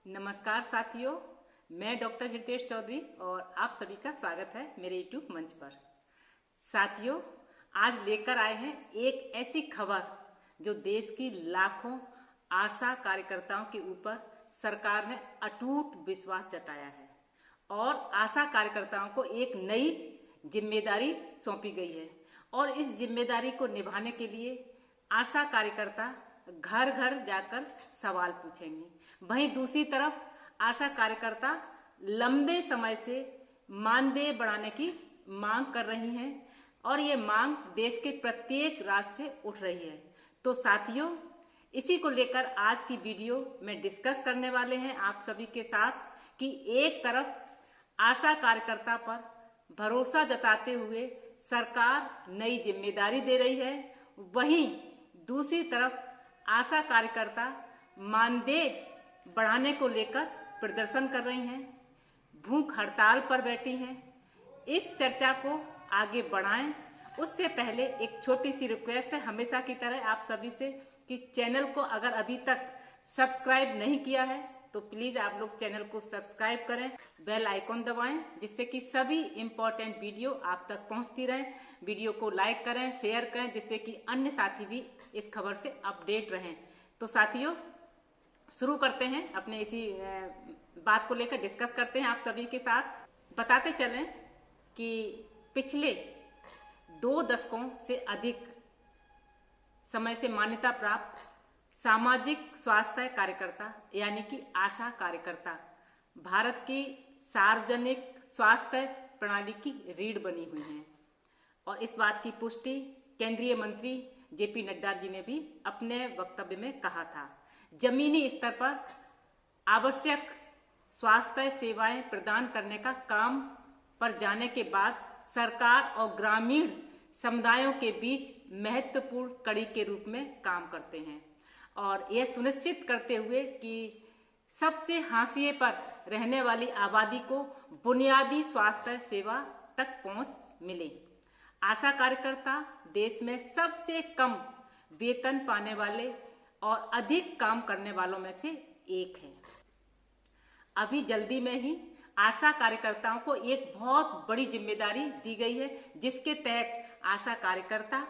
नमस्कार साथियों, मैं डॉक्टर हितेश चौधरी और आप सभी का स्वागत है मेरे यूट्यूब मंच पर। साथियों, आज लेकर आए हैं एक ऐसी खबर जो देश की लाखों आशा कार्यकर्ताओं के ऊपर सरकार ने अटूट विश्वास जताया है और आशा कार्यकर्ताओं को एक नई जिम्मेदारी सौंपी गई है और इस जिम्मेदारी को निभाने के लिए आशा कार्यकर्ता घर घर जाकर सवाल पूछेंगी। वहीं दूसरी तरफ आशा कार्यकर्ता लंबे समय से मानदेय बढ़ाने की मांग कर रही हैं और ये मांग देश के प्रत्येक राज्य से उठ रही है। तो साथियों, इसी को लेकर आज की वीडियो में डिस्कस करने वाले हैं आप सभी के साथ कि एक तरफ आशा कार्यकर्ता पर भरोसा जताते हुए सरकार नई जिम्मेदारी दे रही है, वहीं दूसरी तरफ आशा कार्यकर्ता मानदेय बढ़ाने को लेकर प्रदर्शन कर रही हैं, भूख हड़ताल पर बैठी हैं। इस चर्चा को आगे बढ़ाएं उससे पहले एक छोटी सी रिक्वेस्ट है हमेशा की तरह आप सभी से कि चैनल को अगर अभी तक सब्सक्राइब नहीं किया है तो प्लीज आप लोग चैनल को सब्सक्राइब करें, बेल आइकॉन दबाएं जिससे कि सभी इंपॉर्टेंट वीडियो आप तक पहुंचती रहे। वीडियो को लाइक करें, शेयर करें जिससे कि अन्य साथी भी इस खबर से अपडेट रहें। तो साथियों, शुरू करते हैं अपने इसी बात को लेकर डिस्कस करते हैं आप सभी के साथ। बताते चलें कि पिछले 2 दशकों से अधिक समय से मान्यता प्राप्त सामाजिक स्वास्थ्य कार्यकर्ता यानी कि आशा कार्यकर्ता भारत की सार्वजनिक स्वास्थ्य प्रणाली की रीढ़ बनी हुई हैं और इस बात की पुष्टि केंद्रीय मंत्री जेपी नड्डा जी ने भी अपने वक्तव्य में कहा था। जमीनी स्तर पर आवश्यक स्वास्थ्य सेवाएं प्रदान करने का काम पर जाने के बाद सरकार और ग्रामीण समुदायों के बीच महत्वपूर्ण कड़ी के रूप में काम करते हैं और यह सुनिश्चित करते हुए कि सबसे हाशिए पर रहने वाली आबादी को बुनियादी स्वास्थ्य सेवा तक पहुंच मिले। आशा कार्यकर्ता देश में सबसे कम वेतन पाने वाले और अधिक काम करने वालों में से एक है। अभी जल्दी में ही आशा कार्यकर्ताओं को एक बहुत बड़ी जिम्मेदारी दी गई है जिसके तहत आशा कार्यकर्ता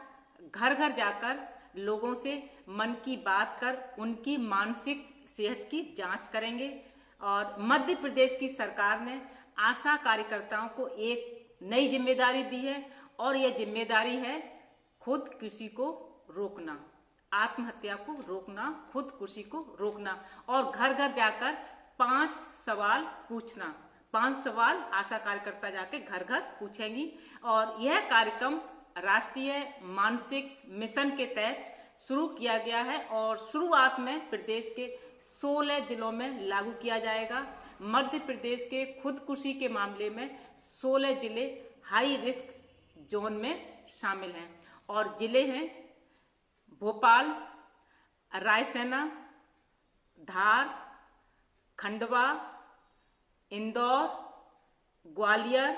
घर घर जाकर लोगों से मन की बात कर उनकी मानसिक सेहत की जांच करेंगे और मध्य प्रदेश की सरकार ने आशा कार्यकर्ताओं को एक नई जिम्मेदारी दी है और यह जिम्मेदारी है खुदकुशी को रोकना, आत्महत्या को रोकना, खुदकुशी को रोकना और घर घर जाकर 5 सवाल पूछना। 5 सवाल आशा कार्यकर्ता जाके घर घर पूछेंगी और यह कार्यक्रम राष्ट्रीय मानसिक मिशन के तहत शुरू किया गया है और शुरुआत में प्रदेश के 16 जिलों में लागू किया जाएगा। मध्य प्रदेश के खुदकुशी के मामले में 16 जिले हाई रिस्क जोन में शामिल हैं और जिले हैं भोपाल, रायसेना, धार, खंडवा, इंदौर, ग्वालियर,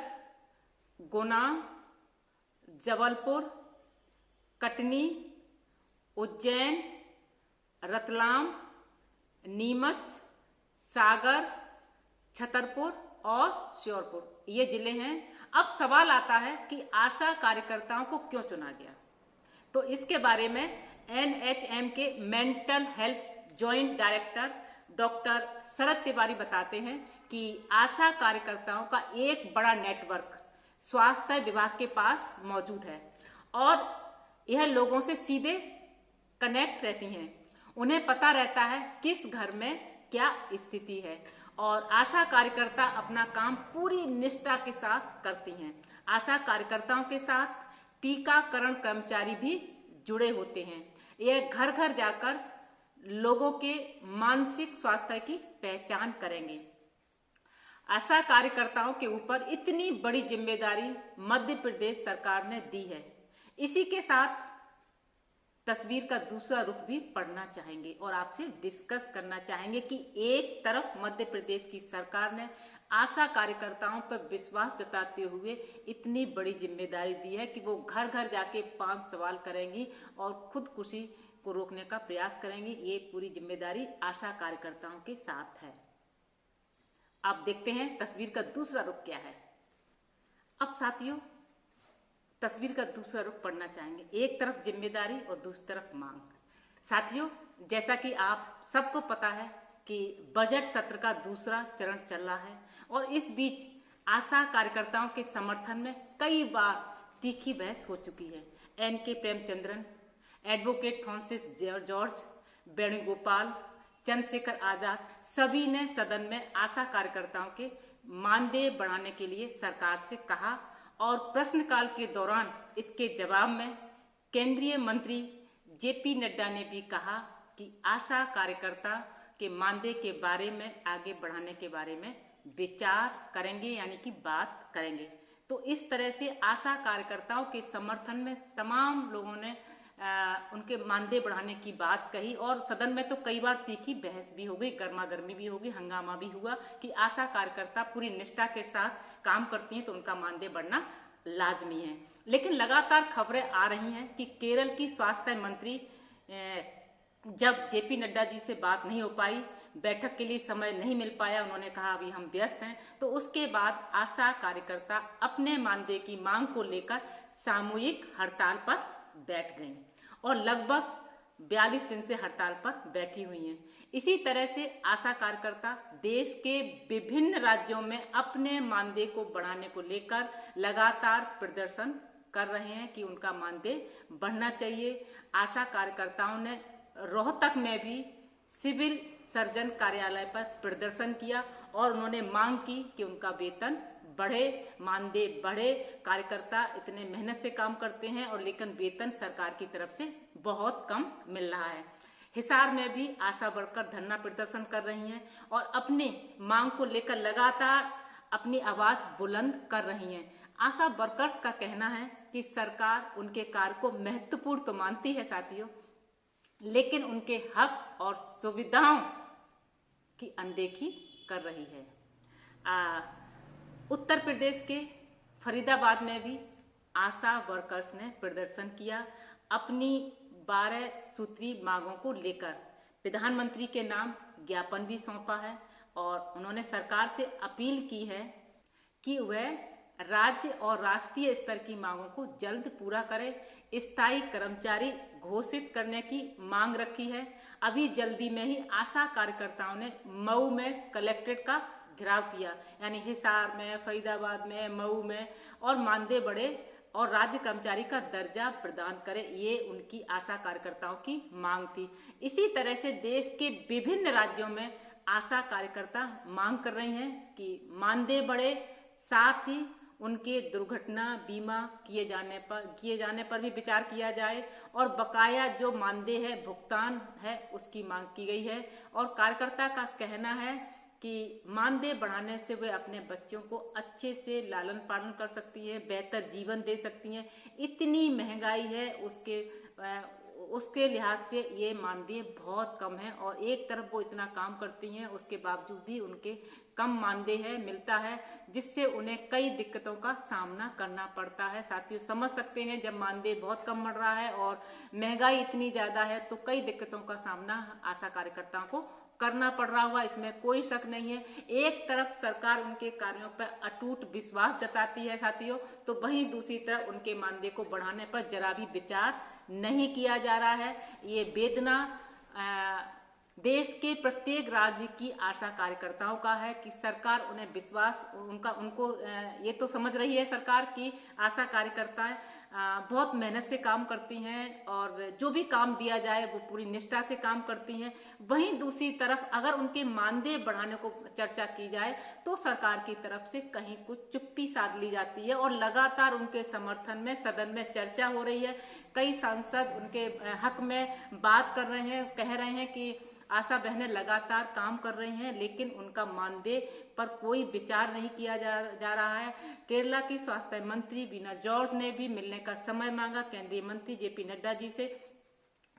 गुना, जबलपुर, कटनी, उज्जैन, रतलाम, नीमच, सागर, छतरपुर और श्योरपुर ये जिले हैं। अब सवाल आता है कि आशा कार्यकर्ताओं को क्यों चुना गया, तो इसके बारे में NHM के mental health joint director doctor Sharad Tiwari बताते हैं कि आशा कार्यकर्ताओं का एक बड़ा नेटवर्क स्वास्थ्य विभाग के पास मौजूद है और यह लोगों से सीधे कनेक्ट रहती हैं। उन्हें पता रहता है किस घर में क्या स्थिति है और आशा कार्यकर्ता अपना काम पूरी निष्ठा के साथ करती हैं। आशा कार्यकर्ताओं के साथ टीकाकरण कर्मचारी भी जुड़े होते हैं। यह घर घर जाकर लोगों के मानसिक स्वास्थ्य की पहचान करेंगे। आशा कार्यकर्ताओं के ऊपर इतनी बड़ी जिम्मेदारी मध्य प्रदेश सरकार ने दी है। इसी के साथ तस्वीर का दूसरा रुख भी पढ़ना चाहेंगे और आपसे डिस्कस करना चाहेंगे कि एक तरफ मध्य प्रदेश की सरकार ने आशा कार्यकर्ताओं पर विश्वास जताते हुए इतनी बड़ी जिम्मेदारी दी है कि वो घर घर जाके 5 सवाल करेंगी और खुदकुशी को रोकने का प्रयास करेंगे। ये पूरी जिम्मेदारी आशा कार्यकर्ताओं के साथ है। आप देखते हैं तस्वीर का दूसरा रुख क्या है। अब साथियों, तस्वीर का दूसरा रुख पढ़ना चाहेंगे। एक तरफ जिम्मेदारी और दूसरी तरफ मांग। साथियों, जैसा कि आप सबको पता है कि बजट सत्र का दूसरा चरण चल रहा है और इस बीच आशा कार्यकर्ताओं के समर्थन में कई बार तीखी बहस हो चुकी है। N K. Premachandran, advocate Francis George, Venugopal, Chandrashekhar Azad सभी ने सदन में आशा कार्यकर्ताओं के मानदेय बढ़ाने के लिए सरकार से कहा और प्रश्नकाल के दौरान इसके जवाब में केंद्रीय मंत्री जेपी नड्डा ने भी कहा कि आशा कार्यकर्ता के मानदेय के बारे में आगे बढ़ाने के बारे में विचार करेंगे, यानी कि बात करेंगे। तो इस तरह से आशा कार्यकर्ताओं के समर्थन में तमाम लोगों ने उनके मानदेय बढ़ाने की बात कही और सदन में तो कई बार तीखी बहस भी हो गई, गर्मा गर्मी भी होगी, हंगामा भी हुआ कि आशा कार्यकर्ता पूरी निष्ठा के साथ काम करती हैं तो उनका मानदेय बढ़ना लाजमी है। लेकिन लगातार खबरें आ रही हैं कि केरल की स्वास्थ्य मंत्री जब जेपी नड्डा जी से बात नहीं हो पाई, बैठक के लिए समय नहीं मिल पाया, उन्होंने कहा अभी हम व्यस्त हैं, तो उसके बाद आशा कार्यकर्ता अपने मानदेय की मांग को लेकर सामूहिक हड़ताल पर बैठ गईं और लगभग 42 दिन से हड़ताल पर बैठी हुई हैं। इसी तरह से आशा कार्यकर्ता देश के विभिन्न राज्यों में अपने मानदेय को बढ़ाने को लेकर लगातार प्रदर्शन कर रहे हैं कि उनका मानदेय बढ़ना चाहिए। आशा कार्यकर्ताओं ने रोहतक में भी सिविल सर्जन कार्यालय पर प्रदर्शन किया और उन्होंने मांग की कि उनका वेतन बढ़े, मानदेय बढ़े। कार्यकर्ता इतने मेहनत से काम करते हैं और लेकिन वेतन सरकार की तरफ से बहुत कम मिल रहा है। हिसार में भी आशा वर्कर धरना प्रदर्शन कर रही हैं और अपनी मांग को लेकर लगातार अपनी आवाज बुलंद कर रही हैं। आशा वर्कर्स का कहना है कि सरकार उनके कार्य को महत्वपूर्ण तो मानती है साथियों, लेकिन उनके हक और सुविधाओं की अनदेखी कर रही है। उत्तर प्रदेश के फरीदाबाद में भी आशा वर्कर्स ने प्रदर्शन किया अपनी 12 सूत्री मांगों को लेकर। प्रधानमंत्री के नाम ज्ञापन भी सौंपा है और उन्होंने सरकार से अपील की है कि वह राज्य और राष्ट्रीय स्तर की मांगों को जल्द पूरा करे। स्थायी कर्मचारी घोषित करने की मांग रखी है। अभी जल्दी में ही आशा कार्यकर्ताओं ने मऊ में कलेक्ट्रेट का घेराव किया, यानी हिसार में, फरीदाबाद में, मऊ में, और मानदेय बढ़े और राज्य कर्मचारी का दर्जा प्रदान करे, ये उनकी आशा कार्यकर्ताओं की मांग थी। इसी तरह से देश के विभिन्न राज्यों में आशा कार्यकर्ता मांग कर रही हैं कि मानदेय बढ़े, साथ ही उनके दुर्घटना बीमा किए जाने पर भी विचार किया जाए और बकाया जो मानदेय है, भुगतान है, उसकी मांग की गई है। और कार्यकर्ता का कहना है कि मानदेय बढ़ाने से वे अपने बच्चों को अच्छे से लालन पालन कर सकती है, बेहतर जीवन दे सकती हैं। इतनी महंगाई है उसके लिहाज से ये मानदेय बहुत कम है और एक तरफ वो इतना काम करती हैं, उसके बावजूद भी उनके कम मानदेय है मिलता है, जिससे उन्हें कई दिक्कतों का सामना करना पड़ता है। साथियों, समझ सकते हैं जब मानदेय बहुत कम मिल रहा है और महंगाई इतनी ज्यादा है तो कई दिक्कतों का सामना आशा कार्यकर्ताओं को करना पड़ रहा होगा, इसमें कोई शक नहीं है। एक तरफ सरकार उनके कार्यों पर अटूट विश्वास जताती है साथियों, तो वहीं दूसरी तरफ उनके मानदेय को बढ़ाने पर जरा भी विचार नहीं किया जा रहा है। ये वेदना देश के प्रत्येक राज्य की आशा कार्यकर्ताओं का है कि सरकार उन्हें विश्वास उनको ये तो समझ रही है सरकार की आशा कार्यकर्ताएं बहुत मेहनत से काम करती हैं और जो भी काम दिया जाए वो पूरी निष्ठा से काम करती हैं। वहीं दूसरी तरफ अगर उनके मानदेय बढ़ाने को चर्चा की जाए तो सरकार की तरफ से कहीं कुछ चुप्पी साध ली जाती है और लगातार उनके समर्थन में सदन में चर्चा हो रही है। कई सांसद उनके हक में बात कर रहे हैं, कह रहे हैं कि आशा बहनें लगातार काम कर रही हैं लेकिन उनका मानदेय पर कोई विचार नहीं किया जा रहा है। केरला की स्वास्थ्य मंत्री वीना जॉर्ज ने भी मिलने का समय मांगा केंद्रीय मंत्री जेपी नड्डा जी से,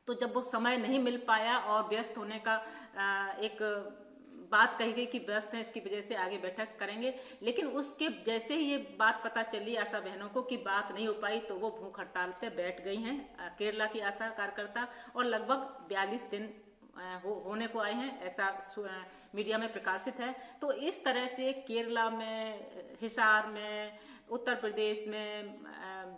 तो जब वो समय नहीं मिल पाया और व्यस्त होने का एक बात कही गई कि व्यस्त है इसकी वजह से आगे बैठक करेंगे, लेकिन उसके जैसे ही ये बात पता चली आशा बहनों को कि बात नहीं हो पाई तो वो भूख हड़ताल पे बैठ गई हैं केरला की आशा कार्यकर्ता और लगभग 42 दिन होने को आए हैं, ऐसा मीडिया में प्रकाशित है। तो इस तरह से केरला में, हिसार में, उत्तर प्रदेश में,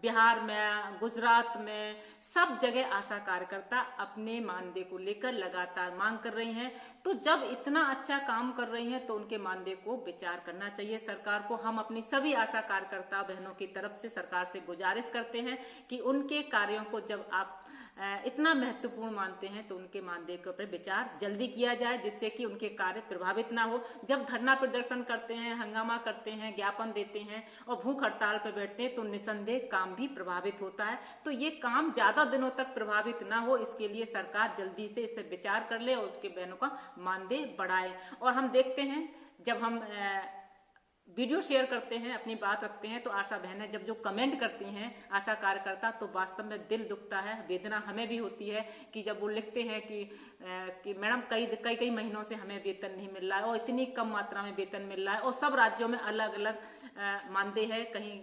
बिहार में, गुजरात में, सब जगह आशा कार्यकर्ता अपने मानदेय को लेकर लगातार मांग कर रही हैं। तो जब इतना अच्छा काम कर रही हैं तो उनके मानदेय को विचार करना चाहिए सरकार को। हम अपनी सभी आशा कार्यकर्ता बहनों की तरफ से सरकार से गुजारिश करते हैं कि उनके कार्यों को जब आप इतना महत्वपूर्ण मानते हैं तो उनके मानदेय के ऊपर विचार जल्दी किया जाए, जिससे कि उनके कार्य प्रभावित ना हो। जब धरना प्रदर्शन करते हैं, हंगामा करते हैं, ज्ञापन देते हैं और भूख हड़ताल पर बैठते हैं तो निसंदेह काम भी प्रभावित होता है। तो ये काम ज्यादा दिनों तक प्रभावित ना हो, इसके लिए सरकार जल्दी से इसे विचार कर ले और उसके बहनों का मानदेय बढ़ाए। और हम देखते हैं जब हम वीडियो शेयर करते हैं, अपनी बात रखते हैं, तो आशा बहनें जब जो कमेंट करती हैं आशा कार्यकर्ता, तो वास्तव में दिल दुखता है, वेदना हमें भी होती है कि जब वो लिखते हैं कि मैडम कई महीनों से हमें वेतन नहीं मिल रहा है और इतनी कम मात्रा में वेतन मिल रहा है और सब राज्यों में अलग अलग मानदेय है, कहीं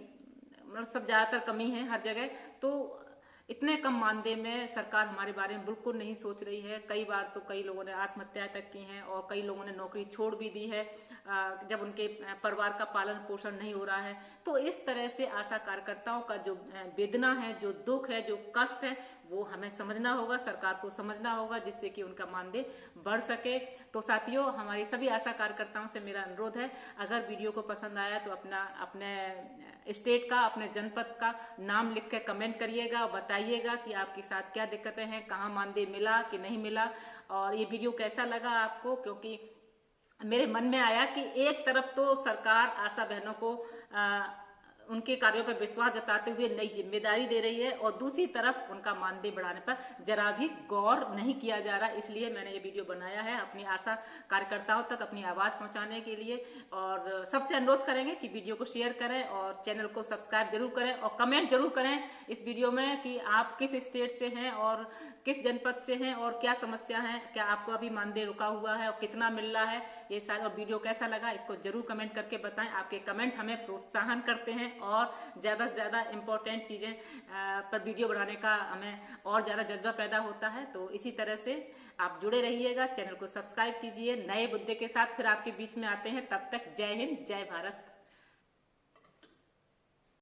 मतलब सब ज्यादातर कमी है हर जगह। तो इतने कम मानदेय में सरकार हमारे बारे में बिल्कुल नहीं सोच रही है। कई बार तो कई लोगों ने आत्महत्या तक की हैं और कई लोगों ने नौकरी छोड़ भी दी है जब उनके परिवार का पालन पोषण नहीं हो रहा है। तो इस तरह से आशा कार्यकर्ताओं का जो वेदना है, जो दुख है, जो कष्ट है, वो हमें समझना होगा, सरकार को समझना होगा, जिससे कि उनका मानदेय बढ़ सके। तो साथियों, हमारी सभी आशा कार्यकर्ताओं से मेरा अनुरोध है, अगर वीडियो को पसंद आया तो अपने स्टेट का, अपने जनपद का नाम लिख के कमेंट करिएगा और बताइएगा कि आपके साथ क्या दिक्कतें हैं, कहाँ मानदेय मिला कि नहीं मिला, और ये वीडियो कैसा लगा आपको। क्योंकि मेरे मन में आया कि एक तरफ तो सरकार आशा बहनों को उनके कार्यों पर विश्वास जताते हुए नई जिम्मेदारी दे रही है और दूसरी तरफ उनका मानदेय बढ़ाने पर जरा भी गौर नहीं किया जा रहा। इसलिए मैंने ये वीडियो बनाया है अपनी आशा कार्यकर्ताओं तक अपनी आवाज पहुंचाने के लिए। और सबसे अनुरोध करेंगे कि वीडियो को शेयर करें और चैनल को सब्सक्राइब जरूर करें और कमेंट जरूर करें इस वीडियो में कि आप किस स्टेट से हैं और किस जनपद से हैं और क्या समस्या है, क्या आपको अभी मानदेय रुका हुआ है और कितना मिल रहा है, ये सारा वीडियो कैसा लगा इसको जरूर कमेंट करके बताएं। आपके कमेंट हमें प्रोत्साहन करते हैं और ज्यादा से ज्यादा इंपॉर्टेंट चीजें पर वीडियो बनाने का हमें और ज्यादा जज्बा पैदा होता है। तो इसी तरह से आप जुड़े रहिएगा, चैनल को सब्सक्राइब कीजिए। नए मुद्दे के साथ फिर आपके बीच में आते हैं, तब तक जय हिंद, जय भारत।